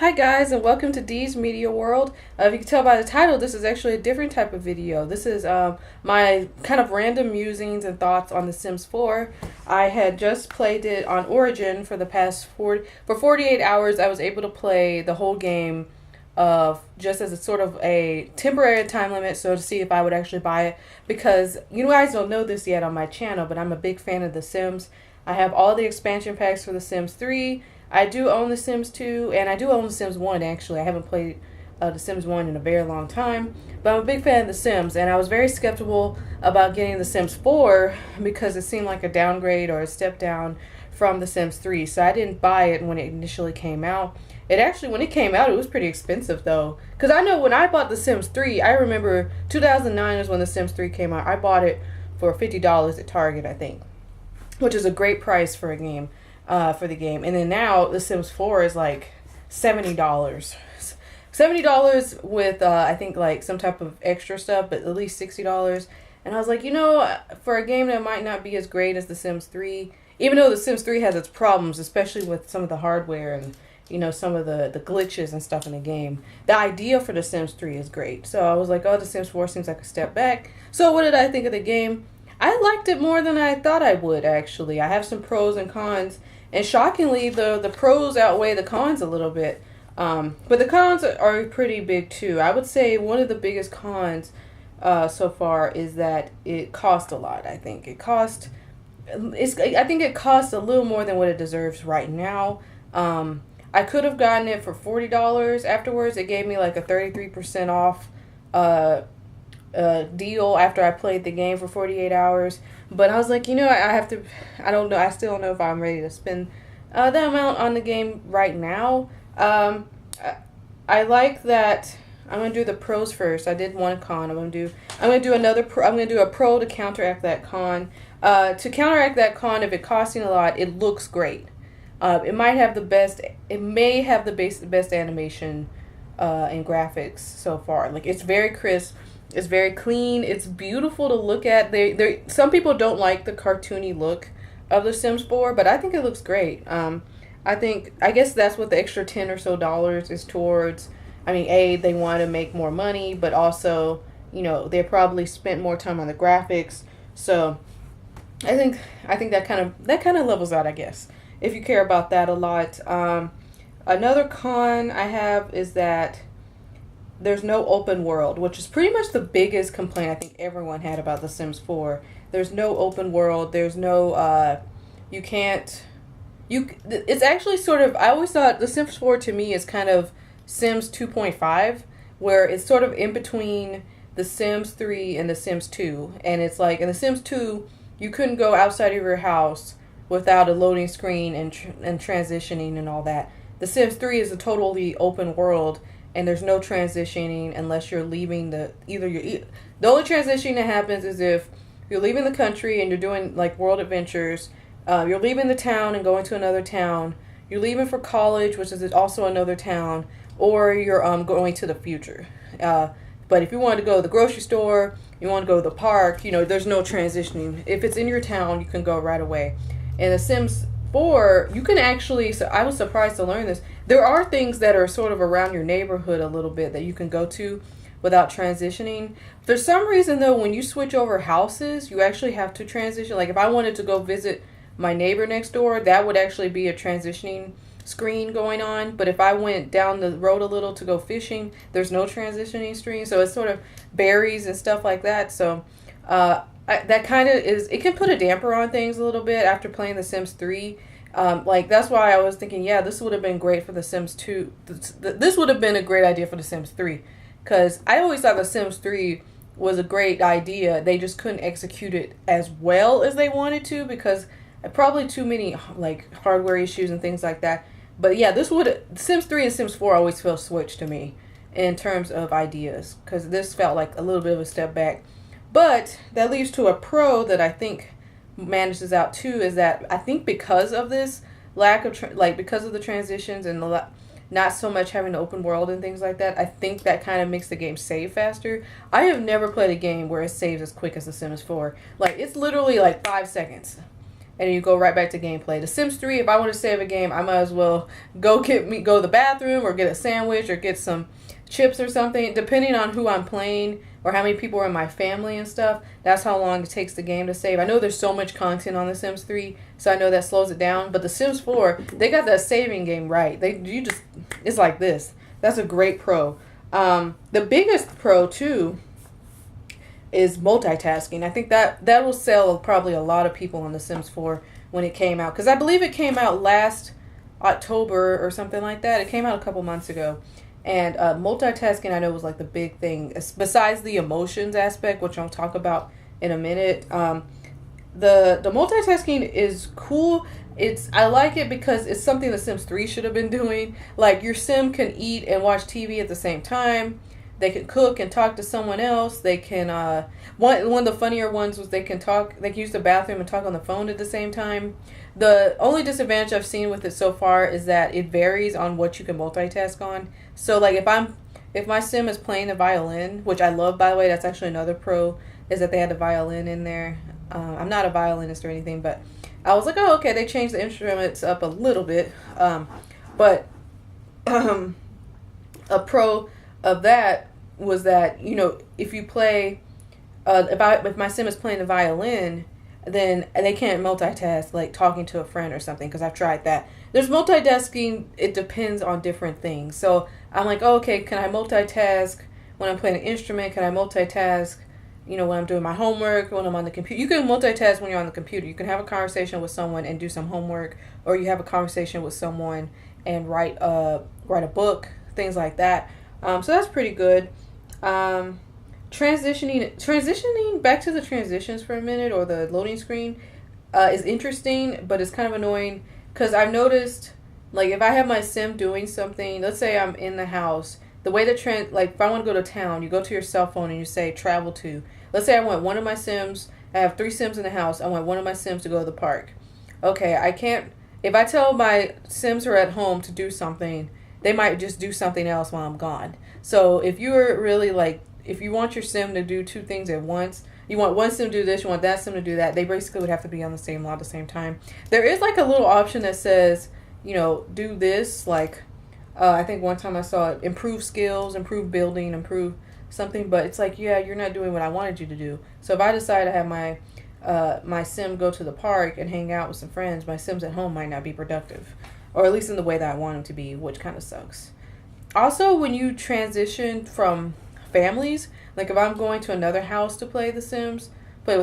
Hi guys, and welcome to Dee's Media World. If you can tell by the title, this is actually a different type of video. This is my kind of random musings and thoughts on The Sims 4. I had just played it on Origin for the past 48 hours. I was able to play the whole game just as a sort of a temporary time limit, so to see if I would actually buy it. Because you guys don't know this yet on my channel, but I'm a big fan of The Sims. I have all the expansion packs for The Sims 3. I do own The Sims 2, and I do own The Sims 1, actually. I haven't played The Sims 1 in a very long time, but I'm a big fan of The Sims, and I was very skeptical about getting The Sims 4 because it seemed like a downgrade or a step down from The Sims 3, so I didn't buy it when it initially came out. When it came out, it was pretty expensive, though, because I know when I bought The Sims 3, I remember 2009 is when The Sims 3 came out. I bought it for $50 at Target, I think, which is a great price for a game. For the game. And then now The Sims 4 is like $70. $70 with I think like some type of extra stuff, but at least $60. And I was like, for a game that might not be as great as The Sims 3, even though The Sims 3 has its problems, especially with some of the hardware and some of the glitches and stuff in the game, the idea for The Sims 3 is great. So I was like, oh, The Sims 4 seems like a step back. So what did I think of the game? I liked it more than I thought I would, actually. I have some pros and cons. And shockingly, the pros outweigh the cons a little bit. But the cons are pretty big, too. I would say one of the biggest cons so far is that it cost a lot, I think. I think it costs a little more than what it deserves right now. I could have gotten it for $40 afterwards. It gave me like a 33% off deal after I played the game for 48 hours. But I was like, I don't know. I still don't know if I'm ready to spend that amount on the game right now. I like that. I'm gonna do the pros first. I did one con. I'm gonna do another pro. I'm gonna do a pro to counteract that con. To counteract that con, if it costing a lot, it looks great. It might have the best. It may have the best animation and graphics so far. Like, it's very crisp. It's very clean. It's beautiful to look at. Some people don't like the cartoony look of The Sims 4, but I think it looks great. I guess that's what the extra $10 or so is towards. I mean, they want to make more money, but also, they probably spent more time on the graphics. So, I think that kind of levels out, I guess, if you care about that a lot. Another con I have is that there's no open world, which is pretty much the biggest complaint I think everyone had about The Sims 4. There's no open world. There's no, it's actually sort of, I always thought The Sims 4 to me is kind of Sims 2.5, where it's sort of in between The Sims 3 and The Sims 2. And it's like, in The Sims 2, you couldn't go outside of your house without a loading screen and transitioning and all that. The Sims 3 is a totally open world, and there's no transitioning unless you're leaving the only transition that happens is if you're leaving the country and you're doing like world adventures. You're leaving the town and going to another town. You're leaving for college, which is also another town, or you're going to the future. But if you want to go to the grocery store, you want to go to the park, there's no transitioning. If it's in your town, you can go right away. And The Sims 4, you can actually, so I was surprised to learn this, there are things that are sort of around your neighborhood a little bit that you can go to without transitioning. For some reason, though, when you switch over houses, you actually have to transition. Like, if I wanted to go visit my neighbor next door, that would actually be a transitioning screen going on. But if I went down the road a little to go fishing, there's no transitioning screen. So it's sort of berries and stuff like that. So that kind of it can put a damper on things a little bit after playing The Sims 3. That's why I was thinking, yeah, this would have been great for The Sims 2. This would have been a great idea for The Sims 3. Because I always thought The Sims 3 was a great idea. They just couldn't execute it as well as they wanted to because probably too many like hardware issues and things like that. But yeah, Sims 3 and Sims 4 always felt switched to me in terms of ideas. Because this felt like a little bit of a step back. But that leads to a pro that I think manages out too, is that I think because of this lack of because of the transitions and not so much having the open world and things like that, I think that kind of makes the game save faster. I have never played a game where it saves as quick as The Sims 4. Like, it's literally like 5 seconds. and then you go right back to gameplay. The Sims 3, if I want to save a game, I might as well go to the bathroom or get a sandwich or get some chips or something, depending on who I'm playing or how many people are in my family and stuff. That's how long it takes the game to save. I know there's so much content on The Sims 3, so I know that slows it down. But The Sims 4, they got that saving game right. It's like this. That's a great pro. The biggest pro too is multitasking. I think that will sell probably a lot of people on The Sims 4 when it came out, because I believe it came out last October or something like that. It came out a couple months ago. And multitasking, I know, was like the big thing. Besides the emotions aspect, which I'll talk about in a minute, the multitasking is cool. I like it because it's something The Sims 3 should have been doing. Like, your sim can eat and watch TV at the same time. They can cook and talk to someone else. They can one of the funnier ones was they can use the bathroom and talk on the phone at the same time. The only disadvantage I've seen with it so far is that it varies on what you can multitask on. So like if my sim is playing the violin, which I love, by the way, that's actually another pro, is that they had the violin in there. I'm not a violinist or anything, but I was like, oh, okay, they changed the instruments up a little bit. But a pro of that was that, if you play, if my sim is playing the violin, then they can't multitask like talking to a friend or something, because I've tried that. There's multitasking, it depends on different things. So I'm like, oh, okay, can I multitask when I'm playing an instrument? Can I multitask, when I'm doing my homework, when I'm on the computer? You can multitask when you're on the computer. You can have a conversation with someone and do some homework, or you have a conversation with someone and write a book, things like that. So that's pretty good. Transitioning back to the transitions for a minute, or the loading screen, is interesting, but it's kind of annoying, because I've noticed, like, if I have my sim doing something, let's say I'm in the house, the way that if I want to go to town, you go to your cell phone and you say travel to. Let's say I want one of my sims. I have 3 sims in the house. I want one of my sims to go to the park. Okay, I can't. If I tell my sims who are at home to do something, they might just do something else while I'm gone. So if you're really if you want your sim to do 2 things at once, you want one sim to do this, you want that sim to do that, they basically would have to be on the same lot at the same time. There is like a little option that says, do this, I think one time I saw it, improve skills, improve building, improve something, but it's like, yeah, you're not doing what I wanted you to do. So if I decide to have my sim go to the park and hang out with some friends, my sims at home might not be productive, or at least in the way that I want them to be, which kind of sucks. Also, when you transition from families, like if I'm going to another house to play with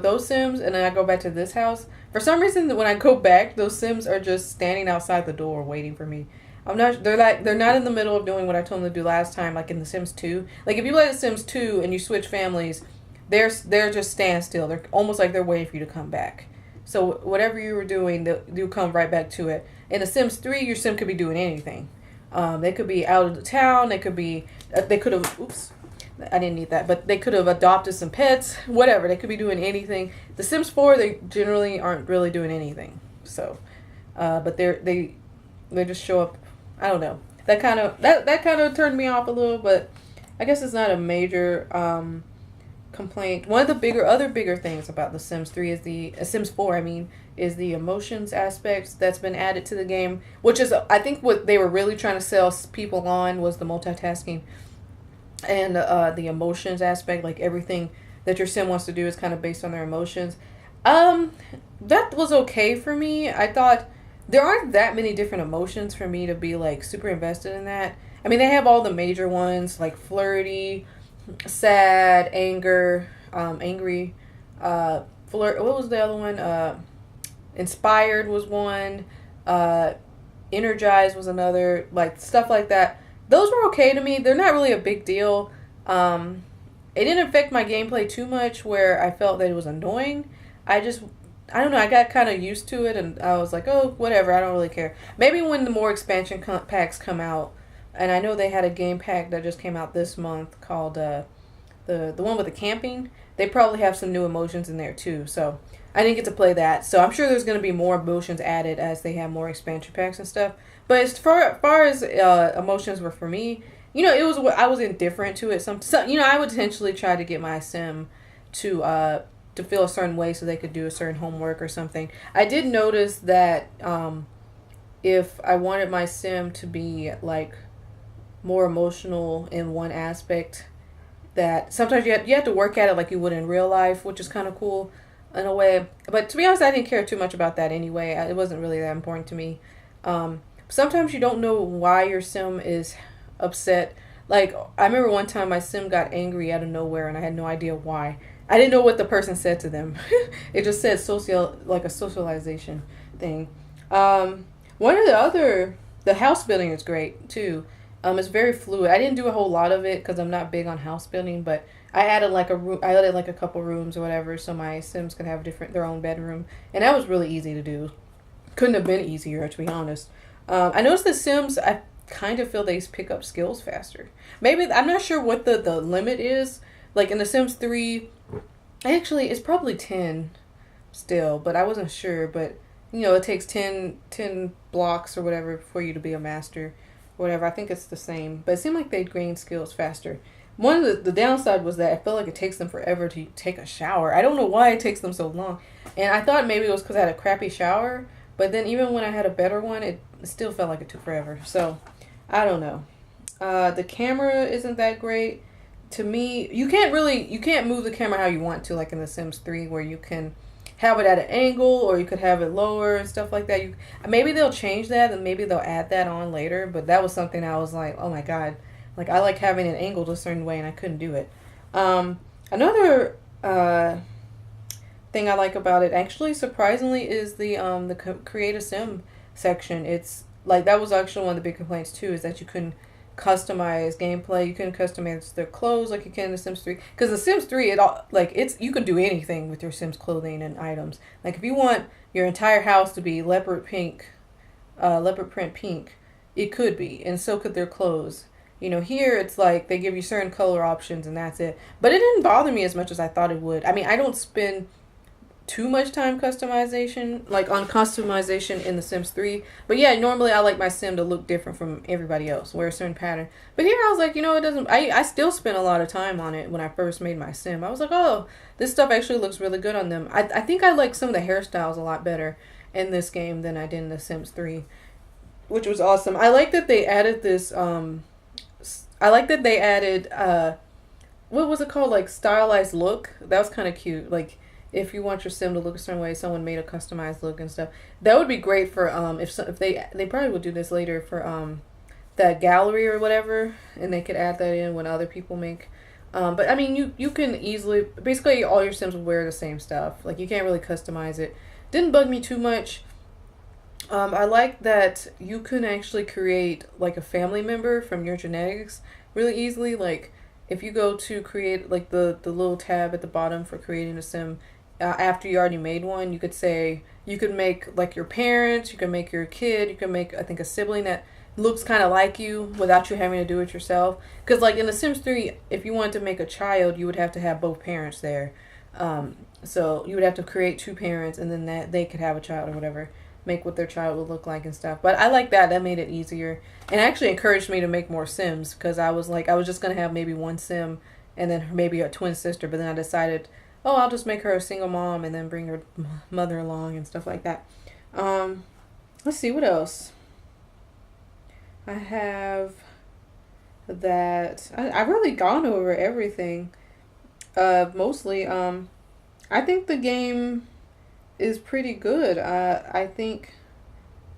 those sims, and then I go back to this house, for some reason when I go back, those sims are just standing outside the door waiting for me. They're not in the middle of doing what I told them to do last time, like in The Sims 2. Like if you play The Sims 2 and you switch families, they're just stand still. They're almost like they're waiting for you to come back. So whatever you were doing, they'll come right back to it. In The Sims 3, your sim could be doing anything. They could be out of the town. They could have, oops, I didn't need that, but they could have adopted some pets, whatever. They could be doing anything. The Sims 4, they generally aren't really doing anything. So, but they just show up. I don't know. That kind of turned me off a little, but I guess it's not a major complaint. One of the other bigger things about The Sims 3 is Sims 4, I mean, is the emotions aspects that's been added to the game, which is, I think, what they were really trying to sell people on was the multitasking and the emotions aspect. Like everything that your sim wants to do is kind of based on their emotions. That was okay for me. I thought there aren't that many different emotions for me to be like super invested in that. I mean, they have all the major ones like flirty, sad, anger, angry, what was the other one? Inspired was one, energized was another, like stuff like that. Those were okay to me. They're not really a big deal. It didn't affect my gameplay too much where I felt that it was annoying. I don't know, I got kind of used to it, and I was like, oh, whatever, I don't really care. Maybe when the more expansion packs come out, and I know they had a game pack that just came out this month called the one with the camping. They probably have some new emotions in there too, so I didn't get to play that. So I'm sure there's going to be more emotions added as they have more expansion packs and stuff. But as far as emotions were for me, it was, I was indifferent to it. I would potentially try to get my sim to to feel a certain way so they could do a certain homework or something. I did notice that if I wanted my sim to be like more emotional in one aspect, that sometimes you have to work at it like you would in real life, which is kind of cool in a way. But to be honest, I didn't care too much about that anyway. It wasn't really that important to me. Sometimes you don't know why your sim is upset. Like, I remember one time my sim got angry out of nowhere and I had no idea why. I didn't know what the person said to them. It just said like a socialization thing. One of the house building is great too. It's very fluid. I didn't do a whole lot of it because I'm not big on house building, but I added like a room. I added like a couple rooms or whatever, so my Sims could have their own bedroom, and that was really easy to do. Couldn't have been easier, to be honest. I noticed the Sims. I kind of feel they pick up skills faster. Maybe I'm not sure what the limit is. Like in the Sims 3, actually it's probably 10 still, but I wasn't sure. But it takes 10 blocks or whatever for you to be a master. Whatever, I think it's the same. But it seemed like they'd gain skills faster. One of the downside was that I felt like it takes them forever to take a shower. I don't know why it takes them so long. And I thought maybe it was because I had a crappy shower. But then even when I had a better one, it still felt like it took forever. So, I don't know. The camera isn't that great. To me, you can't move the camera how you want to, like in The Sims 3, where you can have it at an angle or you could have it lower and stuff like that. Maybe they'll change that and maybe they'll add that on later, but that was something I was like, oh my god, like I like having it angled a certain way and I couldn't do it. Another thing I like about it, actually surprisingly, is the create a sim section. It's like that was actually one of the big complaints too, is that you couldn't customize gameplay. You can customize their clothes like you can in The Sims 3. Because The Sims 3, you can do anything with your Sims clothing and items. Like if you want your entire house to be leopard print pink, it could be, and so could their clothes. Here it's like they give you certain color options and that's it. But it didn't bother me as much as I thought it would. I mean, I don't spend too much time on customization in The Sims 3. But yeah, normally I like my sim to look different from everybody else, wear a certain pattern. But here I was like, it doesn't, I still spent a lot of time on it when I first made my sim. I was like, oh, this stuff actually looks really good on them. I think I like some of the hairstyles a lot better in this game than I did in The Sims 3, which was awesome. I like that they added this, what was it called? Like stylized look. That was kind of cute. Like, if you want your sim to look a certain way, someone made a customized look and stuff. That would be great for if they probably would do this later for that gallery or whatever, and they could add that in when other people make. But I mean, you can easily, basically all your sims will wear the same stuff. Like you can't really customize it. Didn't bug me too much. I like that you can actually create like a family member from your genetics really easily. Like if you go to create like the little tab at the bottom for creating a sim. After you already made one, you could make like your parents, you can make your kid, you can make, I think, a sibling that looks kind of like you without you having to do it yourself. Because like in The Sims 3, if you wanted to make a child, you would have to have both parents there. So you would have to create two parents and then that they could have a child or whatever, make what their child would look like and stuff. But I like that made it easier and actually encouraged me to make more sims, because I was just going to have maybe one sim and then maybe a twin sister, but then I decided, oh, I'll just make her a single mom and then bring her mother along and stuff like that. Let's see, what else? I have that. I've really gone over everything. Mostly. I think the game is pretty good. I think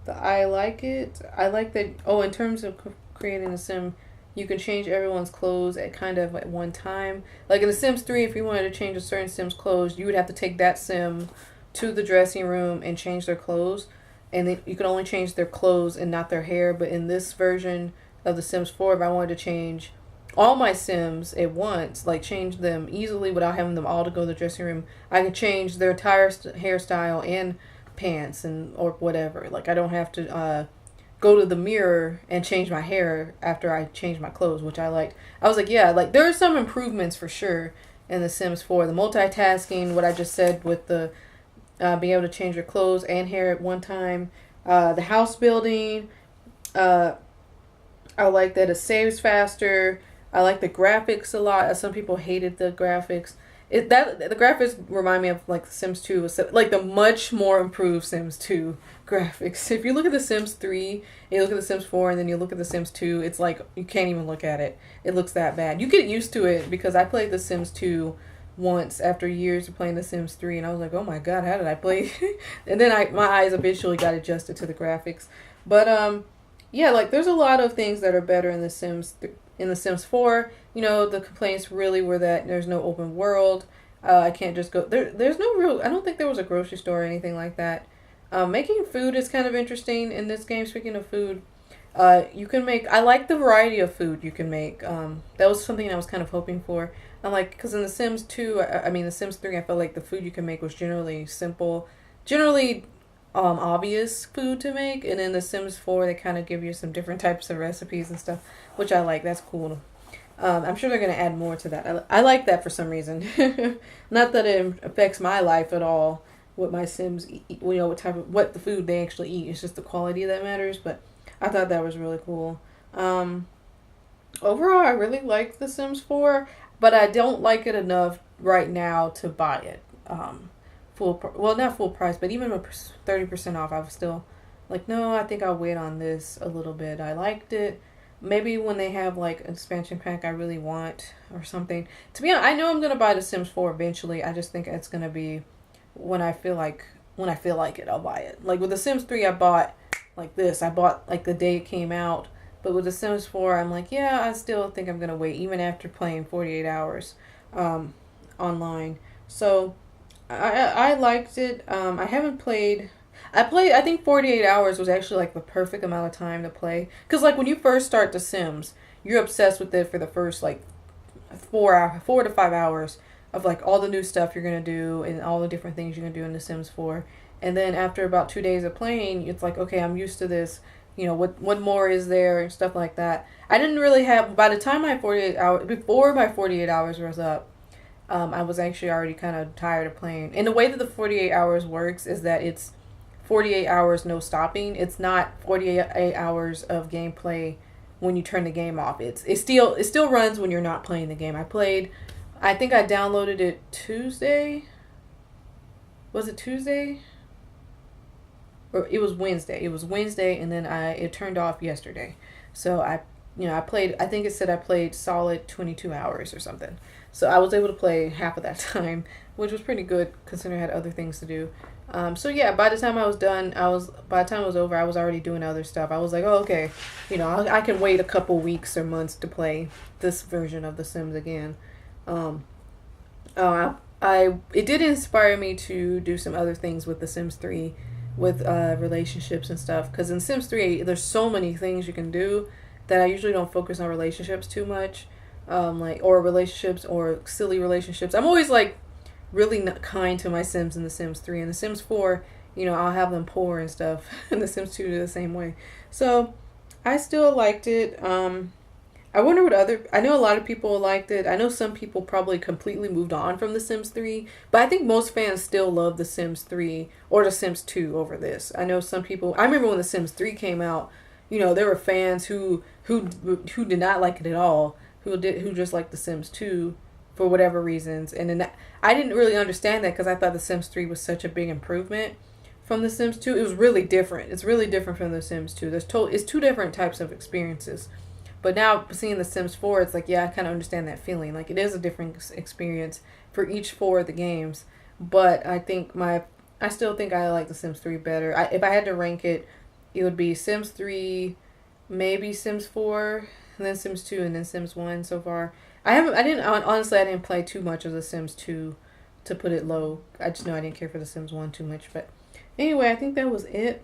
that I like it. I like that. Oh, in terms of creating a sim, you can change everyone's clothes at one time. Like in The Sims 3, if you wanted to change a certain sim's clothes, you would have to take that sim to the dressing room and change their clothes. And then you can only change their clothes and not their hair. But in this version of The Sims 4, if I wanted to change all my sims at once, like change them easily without having them all to go to the dressing room, I could change their entire hairstyle and pants or whatever. Like I don't have to go to the mirror and change my hair after I change my clothes, which I liked. I was like, yeah, like there are some improvements for sure in The Sims 4. The multitasking, what I just said with the being able to change your clothes and hair at one time. The house building, I like that it saves faster. I like the graphics a lot. Some people hated the graphics. The graphics remind me of like The Sims 2, like the much more improved Sims 2 graphics. If you look at The Sims 3, and you look at The Sims 4, and then you look at The Sims 2, it's like you can't even look at it. It looks that bad. You get used to it because I played The Sims 2 once after years of playing The Sims 3, and I was like, oh my god, how did I play? And then my eyes eventually got adjusted to the graphics. But yeah, like there's a lot of things that are better in in The Sims 4. You know, the complaints really were that there's no open world. I can't just go there. There's no real. I don't think there was a grocery store or anything like that. Making food is kind of interesting in this game. Speaking of food, you can make. I like the variety of food you can make. That was something I was kind of hoping for. I like because in The Sims 2, I mean The Sims 3, I felt like the food you can make was generally simple, generally obvious food to make, and in The Sims 4 they kind of give you some different types of recipes and stuff, which I like. That's cool. I'm sure they're going to add more to that. I like that for some reason. Not that it affects my life at all, what my Sims eat, you know, what the food they actually eat. It's just the quality that matters, but I thought that was really cool. Overall, I really like The Sims 4, but I don't like it enough right now to buy it. Well, not full price, but even 30% off, I was still like, no, I think I'll wait on this a little bit. I liked it. Maybe when they have like an expansion pack I really want or something. To be honest, I know I'm gonna buy The Sims 4 eventually. I just think it's gonna be when I feel like it, I'll buy it. Like with The Sims 3, I bought like this. I bought like the day it came out. But with The Sims 4, I'm like, yeah, I still think I'm gonna wait even after playing 48 hours online. So I liked it. I haven't played. I think 48 hours was actually like the perfect amount of time to play. Because like when you first start The Sims, you're obsessed with it for the first like 4 to 5 hours of like all the new stuff you're going to do and all the different things you're going to do in The Sims 4. And then after about 2 days of playing, it's like, okay, I'm used to this. You know, what more is there and stuff like that. I didn't really have, by the time before my 48 hours was up, I was actually already kind of tired of playing. And the way that the 48 hours works is that it's 48 hours no stopping. It's not 48 hours of gameplay when you turn the game off. It still runs when you're not playing the game. I think I downloaded it Tuesday. Was it Tuesday? Or it was Wednesday. It was Wednesday, and then it turned off yesterday. So I played, I think it said I played solid 22 hours or something. So I was able to play half of that time, which was pretty good considering I had other things to do. So yeah, by the time I was done, by the time it was over, I was already doing other stuff. I was like, oh, okay, you know, I can wait a couple weeks or months to play this version of The Sims again. It did inspire me to do some other things with The Sims 3, with relationships and stuff. Because in Sims 3, there's so many things you can do that I usually don't focus on relationships too much, or relationships or silly relationships. I'm always like really not kind to my Sims in The Sims 3. And The Sims 4, you know, I'll have them poor and stuff. And The Sims 2 do the same way. So I still liked it. I wonder I know a lot of people liked it. I know some people probably completely moved on from The Sims 3, but I think most fans still love The Sims 3 or The Sims 2 over this. I know some people, I remember when The Sims 3 came out, you know, there were fans who did not like it at all, who just liked The Sims 2 for whatever reasons. And then I didn't really understand that because I thought The Sims 3 was such a big improvement from The Sims 2. It was really different. It's really different from The Sims 2. It's two different types of experiences. But now seeing The Sims 4, it's like, yeah, I kind of understand that feeling. Like it is a different experience for each 4 of the games. But I still think I like The Sims 3 better. If I had to rank it, it would be Sims 3, maybe Sims 4, and then Sims 2, and then Sims 1 so far. Honestly, I didn't play too much of The Sims 2 to put it low. I just know I didn't care for The Sims 1 too much. But anyway, I think that was it.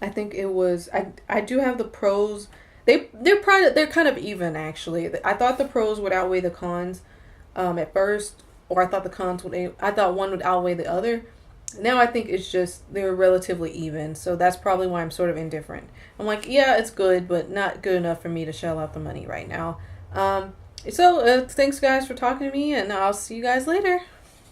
I think it was, I do have the pros. They're kind of even actually. I thought the pros would outweigh the cons at first, or I thought one would outweigh the other. Now I think it's just they're relatively even, so that's probably why I'm sort of indifferent. I'm like, yeah, it's good, but not good enough for me to shell out the money right now. So thanks guys for talking to me, and I'll see you guys later.